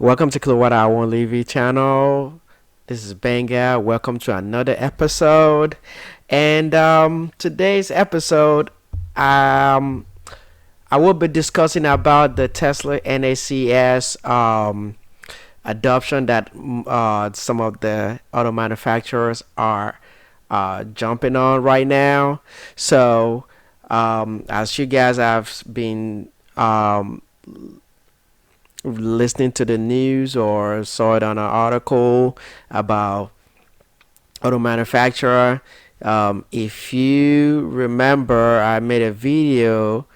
Welcome to What I Want Livin channel. This is Benga. Welcome to another episode. And today's episode, um, I will be discussing about the Tesla NACS adoption that some of the auto manufacturers are jumping on right now. So, as you guys have been listening to the news or saw it on an article about auto manufacturer. If you remember, I made a video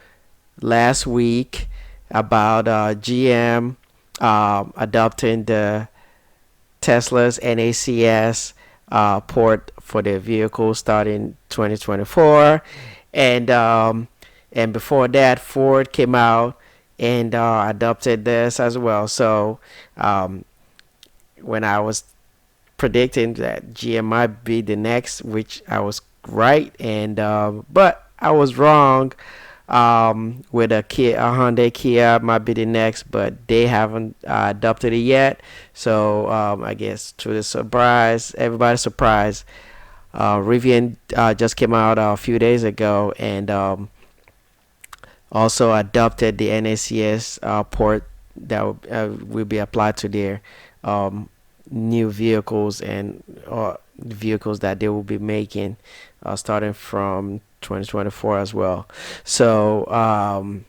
last week about GM adopting the Tesla's NACS port for their vehicles starting 2024, and before that, Ford came out and adopted this as well. So when I was predicting that GM might be the next, which I was right, and but I was wrong. With a Hyundai Kia might be the next, but they haven't adopted it yet. So I guess to the surprise, everybody's surprise, Rivian just came out a few days ago and also adopted the NACS port that will be applied to their new vehicles and vehicles that they will be making starting from 2024 as well. So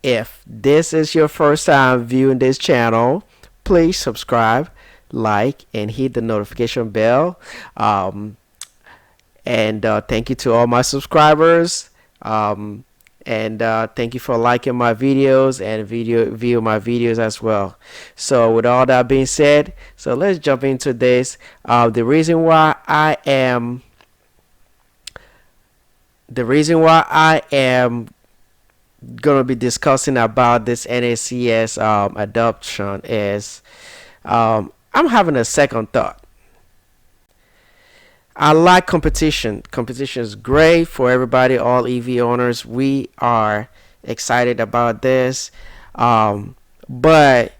if this is your first time viewing this channel, please subscribe, like, and hit the notification bell. And thank you to all my subscribers. And thank you for liking my videos and view my videos as well. So with all that being said, so let's jump into this. The reason why I am gonna be discussing about this NACS adoption is I'm having a second thought. I like competition. Competition is great for everybody, all EV owners. We are excited about this. But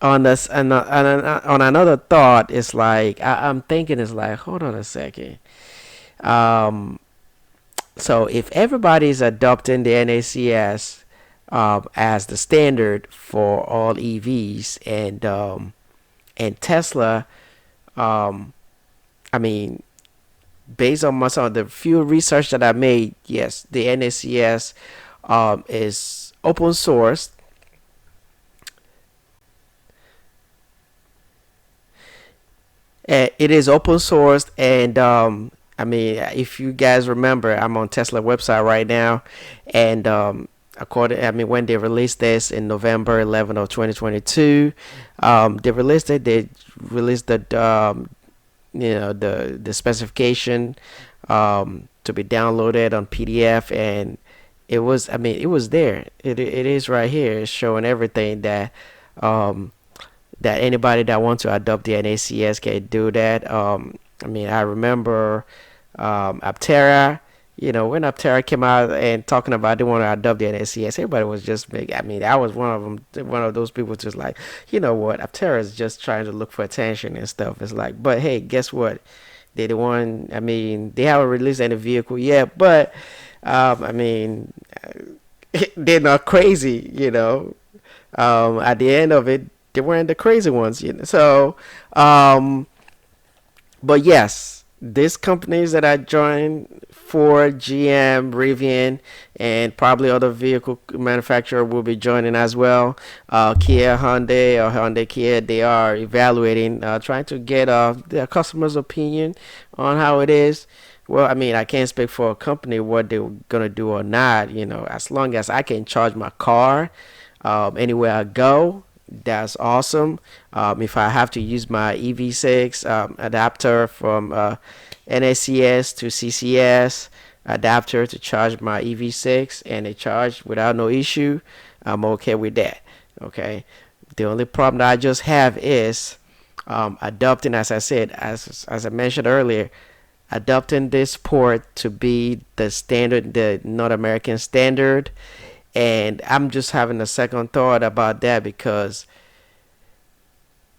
on this, on another thought, it's like I'm thinking, it's like, hold on a second. So if everybody is adopting the NACS as the standard for all EVs, and Tesla, I mean, based on some of the few research that I made, yes, the NACS is open sourced. It is open sourced, and I mean, if you guys remember, I'm on Tesla website right now, and when they released this in November 11 of 2022, they released it. They released the the specification to be downloaded on PDF, and it was there. It is right here. It's showing everything that that anybody that wants to adopt the NACS can do that. I remember Aptera. When Aptera came out and talking about they want to adopt the NACS, everybody was just big. I was one of them, one of those people, just like, what, Aptera is just trying to look for attention and stuff. It's like, but hey, guess what? They're the one. They haven't released any vehicle yet, but they're not crazy. At the end of it, they weren't the crazy ones. So, but yes, these companies that I joined, Ford, GM, Rivian, and probably other vehicle manufacturer will be joining as well. Kia, Hyundai, or Hyundai Kia, they are evaluating, trying to get their customers' opinion on how it is. Well, I can't speak for a company what they're gonna do or not. As long as I can charge my car anywhere I go, that's awesome. If I have to use my EV6 adapter from NACS to CCS adapter to charge my EV6, and it charged without no issue, I'm okay with that. Okay, the only problem that I just have is adopting, as I said, as I mentioned earlier, adopting this port to be the standard, the North American standard. And I'm just having a second thought about that, because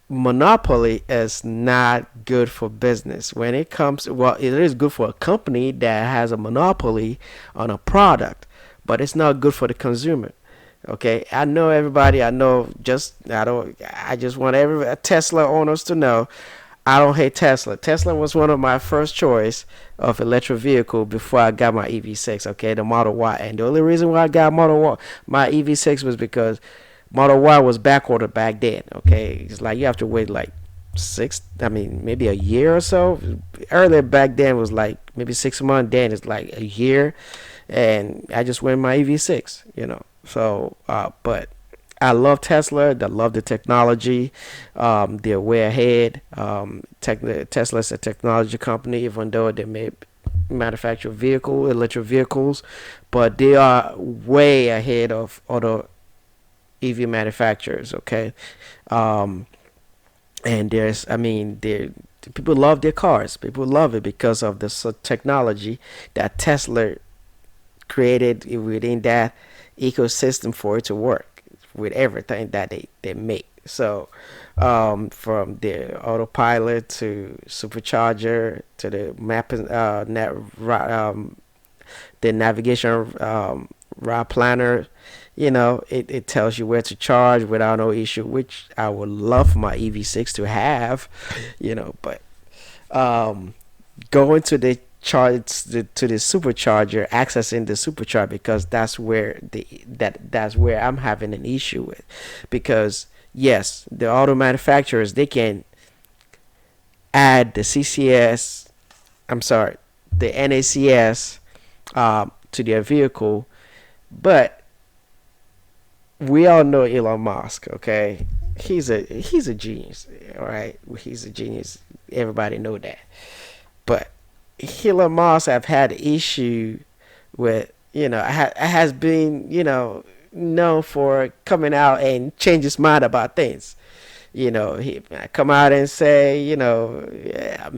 monopoly is not good for business when it comes. Well, it is good for a company that has a monopoly on a product, but it's not good for the consumer. Okay, I know everybody. I know just I don't. I just want every Tesla owners to know I don't hate Tesla. Tesla was one of my first choice of electric vehicle before I got my EV6. Okay, the Model Y, and the only reason why I got Model Y, my EV6 was because Model Y was backordered back then. Okay, it's like you have to wait like maybe a year or so. Earlier back then was like maybe 6 months. Then it's like a year, and I just went my EV6. So but I love Tesla. I love the technology. They're way ahead. Tesla's a technology company, even though they may manufacture electric vehicles, but they are way ahead of other EV manufacturers. Okay, um, and people love their cars. People love it because of the technology that Tesla created within that ecosystem for it to work with everything that they make. So, from the autopilot to supercharger to the mapping, the navigation route planner, it tells you where to charge without no issue, which I would love my EV6 to have, but um, going to the to the supercharger, accessing the supercharger, because that's where I'm having an issue with, because yes, the auto manufacturers, they can add the CCS, I'm sorry, the NACS, to their vehicle, but we all know Elon Musk. Okay, he's a genius. All right, he's a genius. Everybody know that, but Elon Musk have had issue with, has been, known for coming out and change his mind about things. He come out and say, yeah,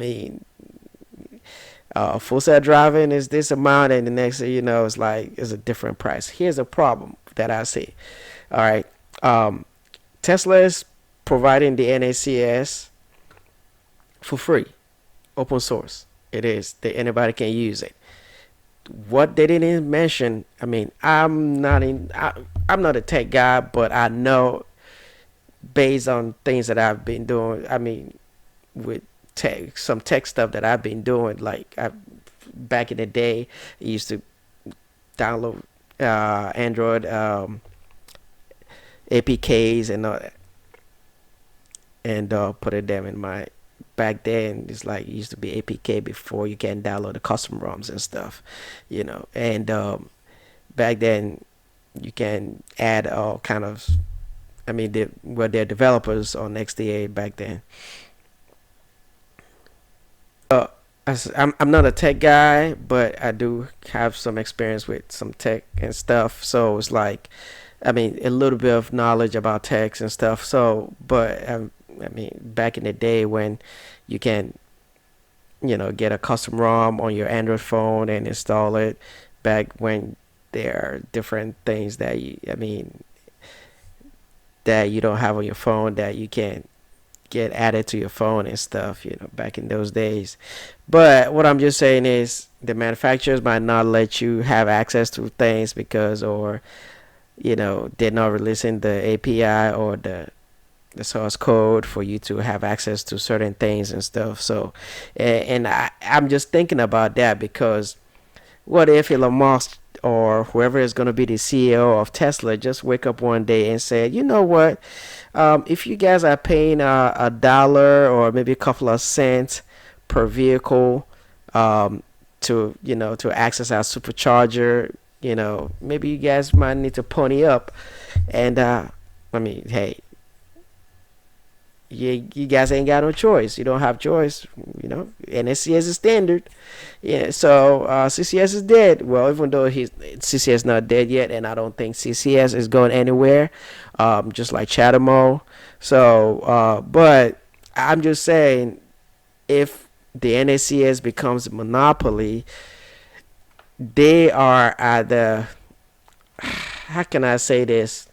full self driving is this amount, and the next thing you know, it's a different price. Here's a problem that I see. All right, Tesla is providing the NACS for free, open source. It is that anybody can use it. What they didn't mention, I'm not a tech guy, but I know based on things that I've been doing. With some tech stuff that I've been doing, like back in the day, I used to download Android APKs and put it them in my. Back then, it's like it used to be APK before you can download the custom ROMs and stuff, and back then you can add all kind of. They're developers on XDA back then. Uh, I'm not a tech guy, but I do have some experience with some tech and stuff. So it's like, a little bit of knowledge about techs and stuff. So, but back in the day when you can, get a custom ROM on your Android phone and install it. Back when there are different things that you don't have on your phone that you can get added to your phone and stuff, back in those days. But what I'm just saying is the manufacturers might not let you have access to things because, or, they're not releasing the API or the source code for you to have access to certain things and stuff. So, and I'm just thinking about that because what if Elon Musk or whoever is going to be the CEO of Tesla just wake up one day and say, you know what, if you guys are paying a dollar or maybe a couple of cents per vehicle, to access our supercharger, maybe you guys might need to pony up. And hey, you guys ain't got no choice. You don't have choice. NSCS is standard. Yeah. So CCS is dead. Well, even though CCS not dead yet, and I don't think CCS is going anywhere. Just like Chatamo. So, but I'm just saying, if the NACS becomes a monopoly, they are at the. How can I say this?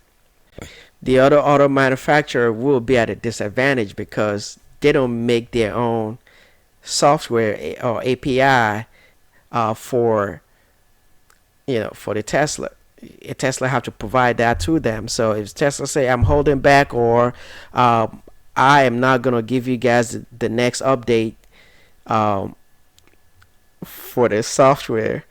the other auto manufacturer will be at a disadvantage because they don't make their own software or API for for the Tesla. Tesla have to provide that to them. So if Tesla say I'm holding back, or I am not gonna give you guys the next update um, for the software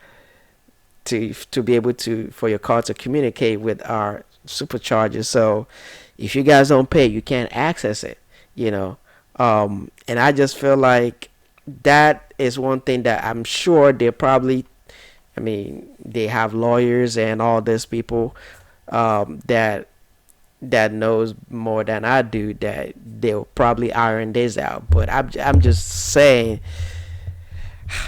to be able to for your car to communicate with our supercharger. So if you guys don't pay, you can't access it. You know, and I just feel like that is one thing that I'm sure they probably. I mean, they have lawyers and all these people that knows more than I do. That they'll probably iron this out. But I'm just saying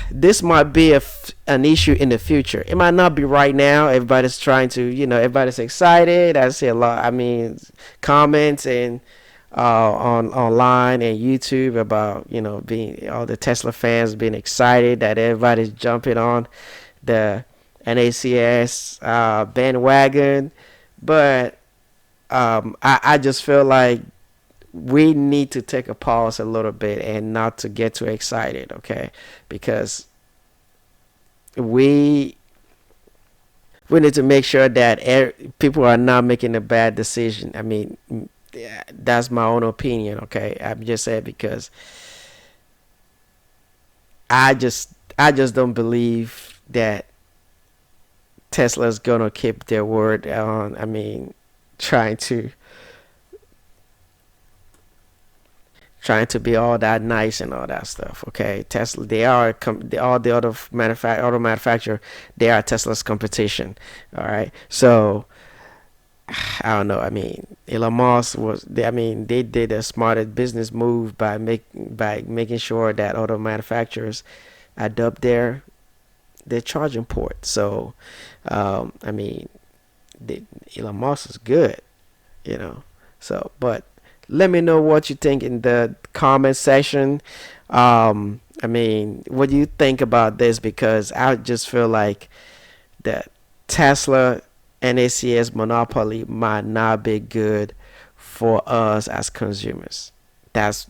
this might be an issue in the future. It might not be right now. Everybody's trying to, everybody's excited. I see a lot. I mean, comments and on online and YouTube about being all the Tesla fans being excited that everybody's jumping on the NACS bandwagon, but I just feel like we need to take a pause a little bit and not to get too excited, okay? Because we need to make sure that people are not making a bad decision. I mean, that's my own opinion, okay? I'm just saying because I just don't believe that Tesla's gonna keep their word on. I mean, trying to be all that nice and all that stuff. Okay, Tesla, they are all the other auto manufacturer. They are Tesla's competition. All right, so I don't know. I mean, Elon Musk I mean, they did a smarter business move by making sure that auto manufacturers adopt their charging port. So, I mean, Elon Musk is good, you know. So, but let me know what you think in the comment section. I mean, what do you think about this? Because I just feel like that Tesla NACS monopoly might not be good for us as consumers. That's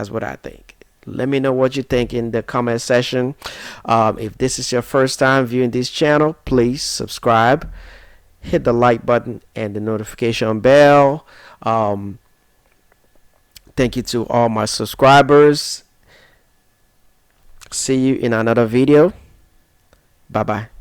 what I think. Let me know what you think in the comment section. If this is your first time viewing this channel, please subscribe, hit the like button and the notification bell. Thank you to all my subscribers. See you in another video. Bye bye.